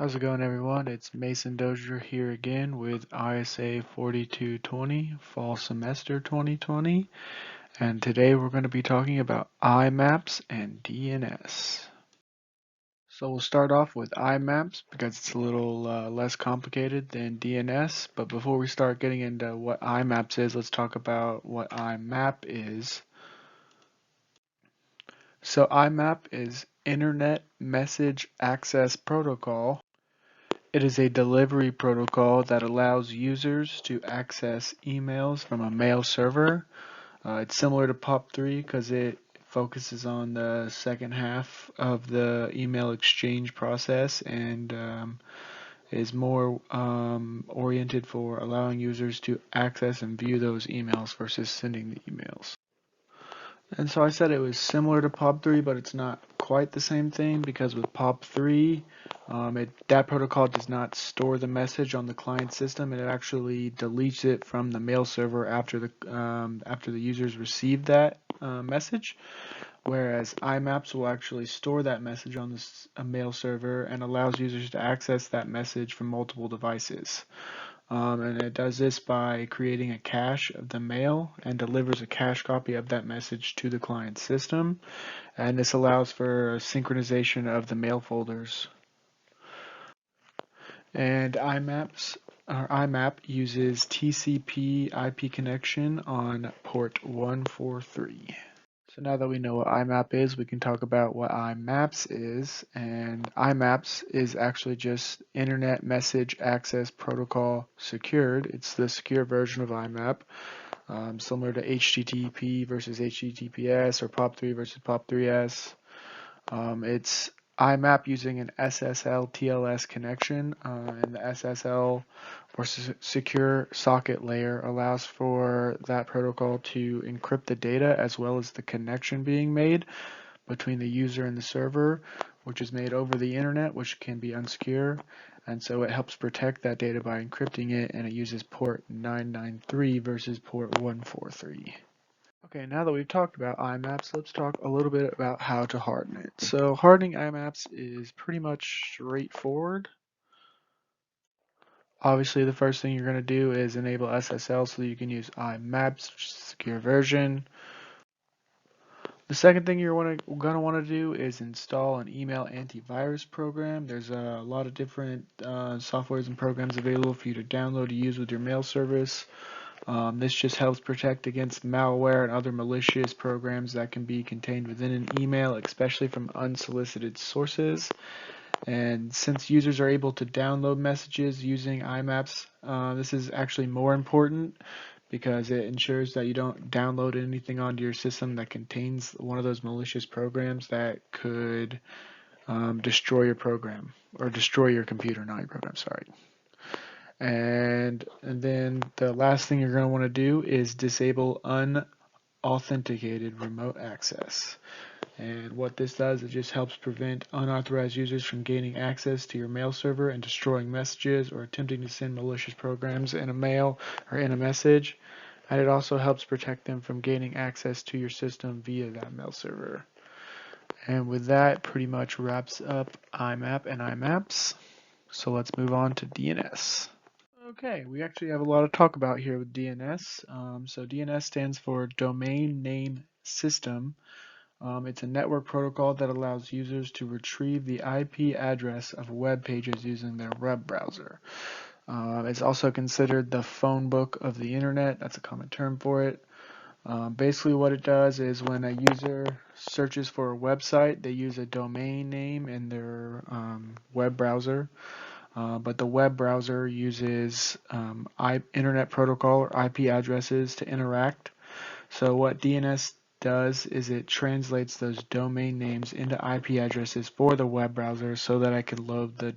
How's it going, everyone? It's Mason Dozier here again with ISA 4220 Fall Semester 2020, and today we're going to be talking about IMAPS and DNS. So we'll start off with IMAPS because it's a little less complicated than DNS, but before we start getting into what IMAPS is, let's talk about what IMAP is. So IMAP is Internet Message Access Protocol. It is a delivery protocol that allows users to access emails from a mail server. It's similar to POP3 because it focuses on the second half of the email exchange process and is more oriented for allowing users to access and view those emails versus sending the emails. And so I said it was similar to POP3, but it's not quite the same thing because with POP3, that protocol does not store the message on the client system, and it actually deletes it from the mail server after the users receive that message. Whereas IMAPS will actually store that message on a mail server and allows users to access that message from multiple devices. And it does this by creating a cache of the mail and delivers a cache copy of that message to the client system. And this allows for synchronization of the mail folders. And IMAP uses TCP IP connection on port 143. So now that we know what IMAP is, we can talk about what IMAPS is. And IMAPS is actually just Internet Message Access Protocol secured. It's the secure version of IMAP, similar to HTTP versus HTTPS or POP3 versus POP3S. It's IMAP using an SSL TLS connection, and the SSL or secure socket layer allows for that protocol to encrypt the data as well as the connection being made between the user and the server, which is made over the internet, which can be unsecure. And so it helps protect that data by encrypting it, and it uses port 993 versus port 143. Okay, now that we've talked about IMAPS, let's talk a little bit about how to harden it. So hardening IMAPS is pretty much straightforward. Obviously, the first thing you're going to do is enable SSL so that you can use IMAPS, which is a secure version. The second thing you're going to want to do is install an email antivirus program. There's a lot of different softwares and programs available for you to download to use with your mail service. This just helps protect against malware and other malicious programs that can be contained within an email, especially from unsolicited sources. And since users are able to download messages using IMAPS, this is actually more important because it ensures that you don't download anything onto your system that contains one of those malicious programs that could destroy your program, or destroy your computer, not your program, sorry. And then the last thing you're going to want to do is disable unauthenticated remote access. And what this does, it just helps prevent unauthorized users from gaining access to your mail server and destroying messages or attempting to send malicious programs in a mail or in a message. And it also helps protect them from gaining access to your system via that mail server. And with that, pretty much wraps up IMAP and IMAPS. So let's move on to DNS. Okay, we actually have a lot to talk about here with DNS. So DNS stands for Domain Name System. It's a network protocol that allows users to retrieve the IP address of web pages using their web browser. It's also considered the phone book of the internet. That's a common term for it. Basically what it does is when a user searches for a website, they use a domain name in their web browser. But the web browser uses Internet Protocol or IP addresses to interact. So what DNS does is it translates those domain names into IP addresses for the web browser so that I can load the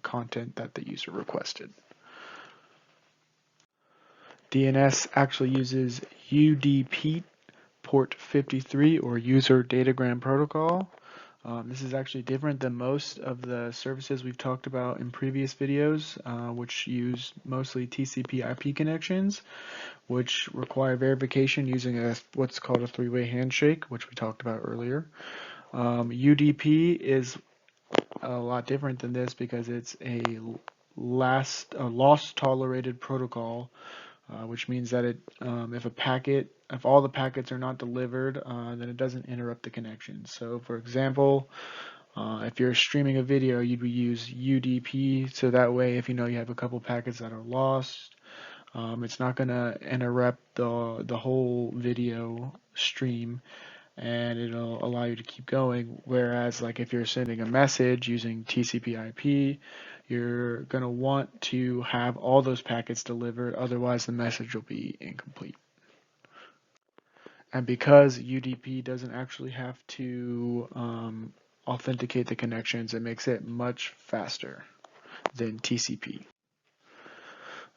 content that the user requested. DNS actually uses UDP port 53 or user datagram protocol. This is actually different than most of the services we've talked about in previous videos, which use mostly TCP IP connections, which require verification using what's called a three-way handshake, which we talked about earlier. UDP is a lot different than this because it's a loss tolerated protocol, which means that if all the packets are not delivered, then it doesn't interrupt the connection. So, for example, if you're streaming a video, you'd use UDP, so that way, if you know you have a couple packets that are lost, it's not going to interrupt the whole video stream, and it'll allow you to keep going. Whereas, like if you're sending a message using TCP/IP, you're going to want to have all those packets delivered, otherwise the message will be incomplete. And because UDP doesn't actually have to authenticate the connections, it makes it much faster than TCP.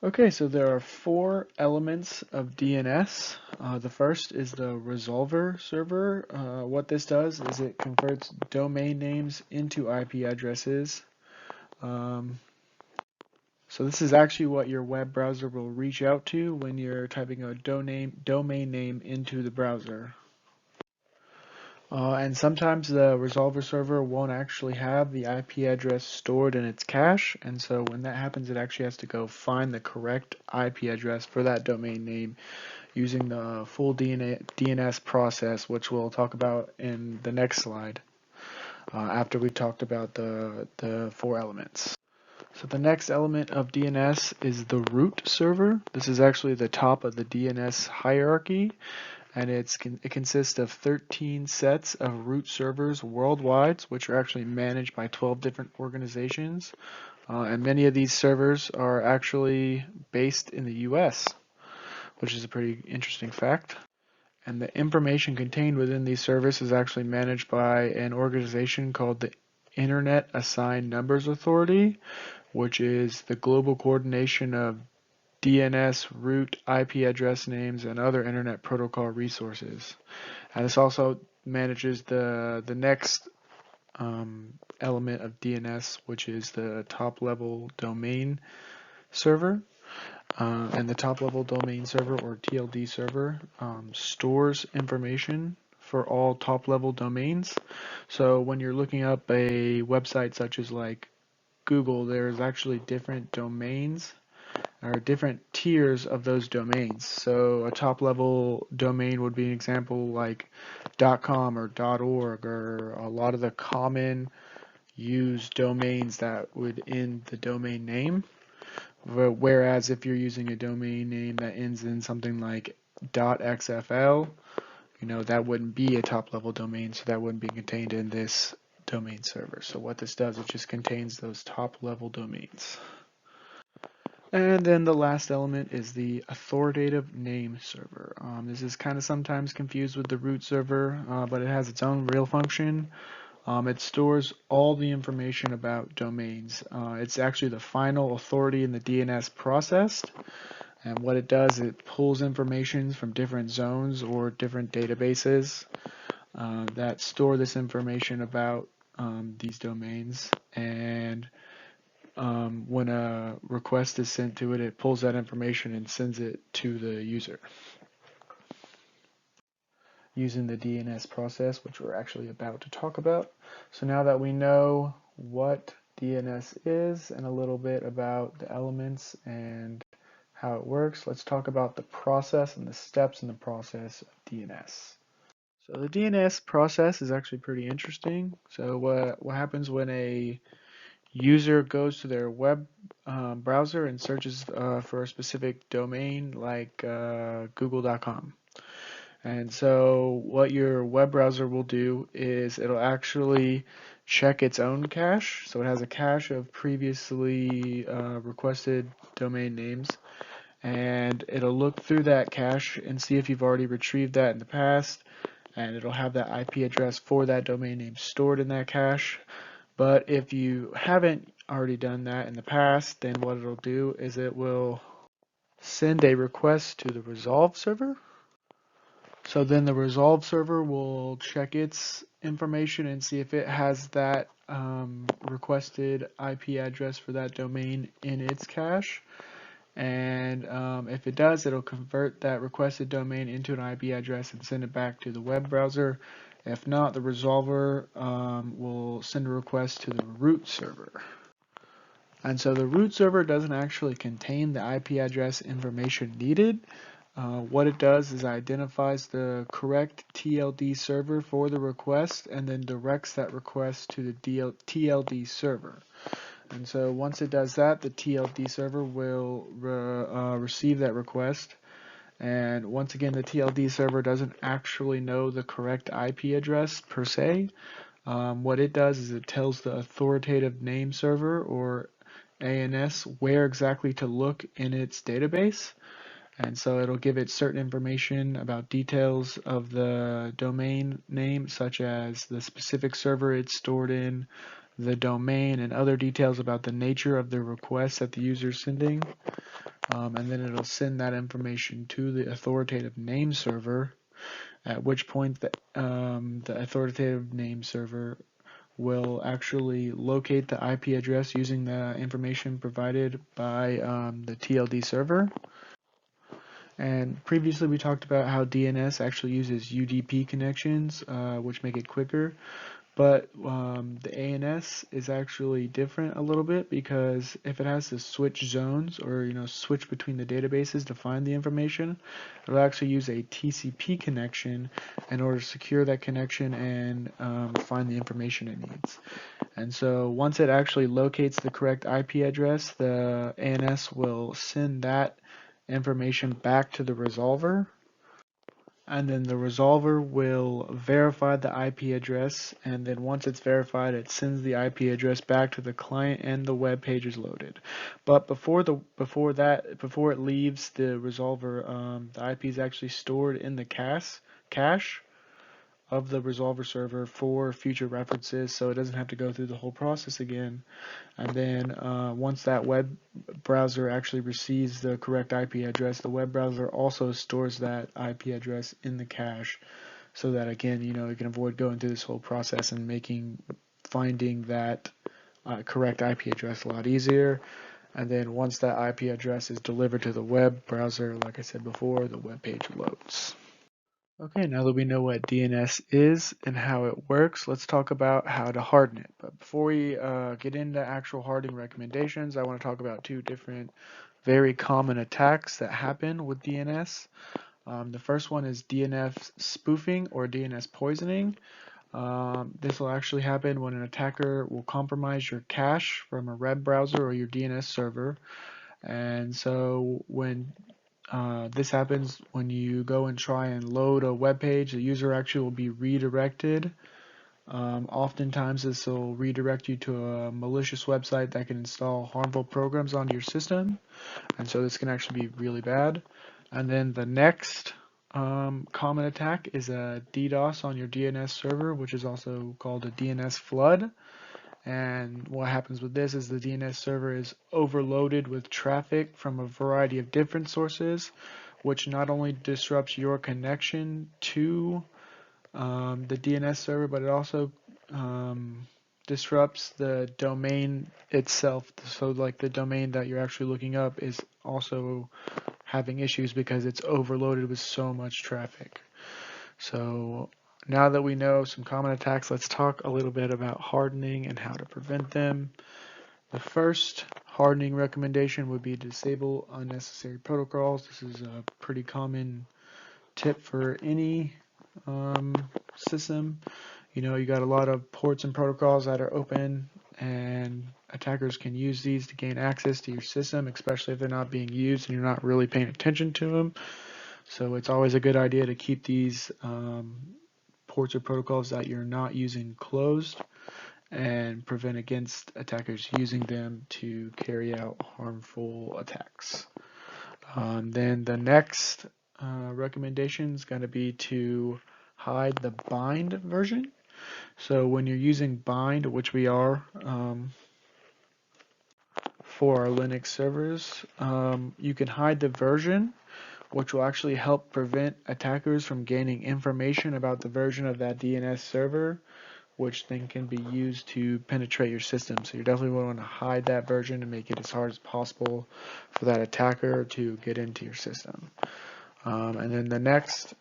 Okay, so there are 4 elements of DNS. The first is the resolver server. What this does is it converts domain names into IP addresses. So this is actually what your web browser will reach out to when you're typing a domain name into the browser. And sometimes the resolver server won't actually have the IP address stored in its cache, and so when that happens, it actually has to go find the correct IP address for that domain name using the full DNS process, which we'll talk about in the next slide after we talked about the 4 elements. So the next element of DNS is the root server. This is actually the top of the DNS hierarchy, and it consists of 13 sets of root servers worldwide, which are actually managed by 12 different organizations. And many of these servers are actually based in the US, which is a pretty interesting fact. And the information contained within these servers is actually managed by an organization called the Internet Assigned Numbers Authority, which is the global coordination of DNS, root, IP address names, and other Internet Protocol resources. And this also manages the next element of DNS, which is the top-level domain server. And the top-level domain server, or TLD server, stores information for all top-level domains. So when you're looking up a website such as like Google, there's actually different domains or different tiers of those domains. So a top level domain would be an example like .com or .org, or a lot of the common used domains that would end the domain name. Whereas if you're using a domain name that ends in something like .xfl, that wouldn't be a top level domain, so that wouldn't be contained in this domain server. So what this does, it just contains those top level domains. And then the last element is the authoritative name server. This is kind of sometimes confused with the root server, but it has its own real function. It stores all the information about domains. It's actually the final authority in the DNS process. And what it does, it pulls information from different zones or different databases that store this information about these domains. And when a request is sent to it, it pulls that information and sends it to the user using the DNS process, which we're actually about to talk about. So now that we know what DNS is and a little bit about the elements and how it works, let's talk about the process and the steps in the process of DNS. So the DNS process is actually pretty interesting. So what happens when a user goes to their web browser and searches for a specific domain like google.com. And so what your web browser will do is it'll actually check its own cache. So it has a cache of previously requested domain names, and it'll look through that cache and see if you've already retrieved that in the past, and it'll have that IP address for that domain name stored in that cache. But if you haven't already done that in the past, then what it'll do is it will send a request to the resolve server. So then the resolve server will check its information and see if it has that requested IP address for that domain in its cache. And if it does, it'll convert that requested domain into an IP address and send it back to the web browser. If not, the resolver will send a request to the root server. And so the root server doesn't actually contain the IP address information needed. What it does is it identifies the correct TLD server for the request and then directs that request to the TLD server. And so once it does that, the TLD server will receive that request. And once again, the TLD server doesn't actually know the correct IP address per se. What it does is it tells the authoritative name server, or ANS, where exactly to look in its database. And so it'll give it certain information about details of the domain name, such as the specific server it's stored in, the domain, and other details about the nature of the request that the user is sending. And then it'll send that information to the authoritative name server, at which point the authoritative name server will actually locate the IP address using the information provided by the TLD server. And previously we talked about how DNS actually uses UDP connections, which make it quicker. But the ANS is actually different a little bit, because if it has to switch zones, or switch between the databases to find the information, it'll actually use a TCP connection in order to secure that connection and find the information it needs. And so once it actually locates the correct IP address, the ANS will send that information back to the resolver, and then the resolver will verify the IP address, and then once it's verified, it sends the IP address back to the client and the web page is loaded. But before it leaves the resolver, the IP is actually stored in the cache of the resolver server for future references, so it doesn't have to go through the whole process again. And then once that web browser actually receives the correct IP address, the web browser also stores that IP address in the cache, so that again, you can avoid going through this whole process and finding that correct IP address a lot easier. And then once that IP address is delivered to the web browser, like I said before, the web page loads. Okay, now that we know what DNS is and how it works, let's talk about how to harden it. But before we get into actual hardening recommendations, I want to talk about two different very common attacks that happen with DNS. The first one is DNS spoofing or DNS poisoning. This will actually happen when an attacker will compromise your cache from a web browser or your DNS server. And so when this happens when you go and try and load a web page, the user actually will be redirected. Oftentimes this will redirect you to a malicious website that can install harmful programs onto your system, and so this can actually be really bad. And then the next common attack is a DDoS on your DNS server, which is also called a DNS flood. And what happens with this is the DNS server is overloaded with traffic from a variety of different sources, which not only disrupts your connection to the DNS server, but it also disrupts the domain itself. So like the domain that you're actually looking up is also having issues because it's overloaded with so much traffic. So now that we know some common attacks, let's talk a little bit about hardening and how to prevent them. The first hardening recommendation would be disable unnecessary protocols. This is a pretty common tip for any system. You got a lot of ports and protocols that are open, and attackers can use these to gain access to your system, especially if they're not being used and you're not really paying attention to them. So it's always a good idea to keep these ports or protocols that you're not using closed and prevent against attackers using them to carry out harmful attacks. Then the next recommendation is going to be to hide the bind version. So when you're using bind, which we are for our Linux servers, you can hide the version, which will actually help prevent attackers from gaining information about the version of that DNS server, which then can be used to penetrate your system. So you definitely want to hide that version and make it as hard as possible for that attacker to get into your system. And then the next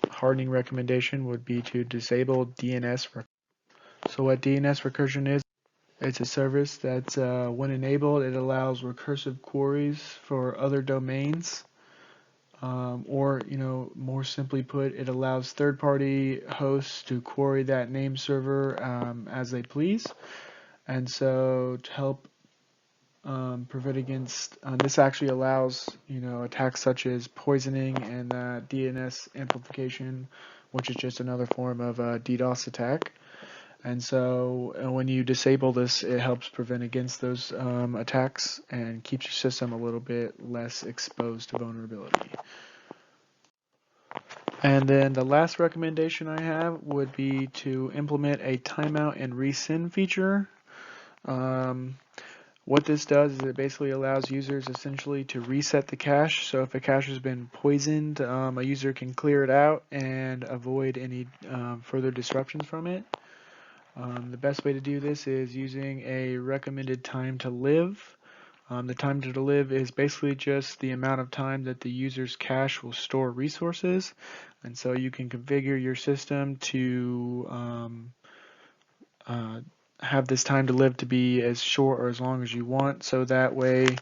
hardening recommendation would be to disable DNS. So what DNS recursion is, it's a service that when enabled, it allows recursive queries for other domains. Or, more simply put, it allows third-party hosts to query that name server as they please. And so to help prevent against, this actually allows, attacks such as poisoning and DNS amplification, which is just another form of a DDoS attack. And so when you disable this, it helps prevent against those attacks and keeps your system a little bit less exposed to vulnerability. And then the last recommendation I have would be to implement a timeout and resend feature. What this does is it basically allows users essentially to reset the cache. So if a cache has been poisoned, a user can clear it out and avoid any further disruptions from it. The best way to do this is using a recommended time to live. The time to live is basically just the amount of time that the user's cache will store resources. And so you can configure your system to have this time to live to be as short or as long as you want. So that way,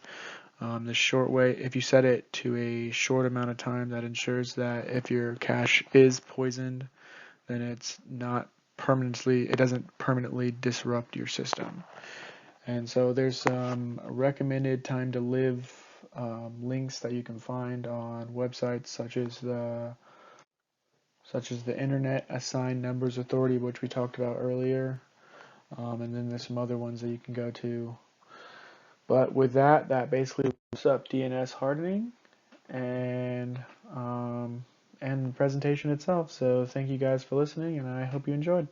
if you set it to a short amount of time, that ensures that if your cache is poisoned, then it doesn't permanently disrupt your system. And so there's some recommended time to live links that you can find on websites such as the Internet Assigned Numbers Authority, which we talked about earlier. And then there's some other ones that you can go to. But with that basically wraps up DNS hardening and the presentation itself. So thank you guys for listening, and I hope you enjoyed.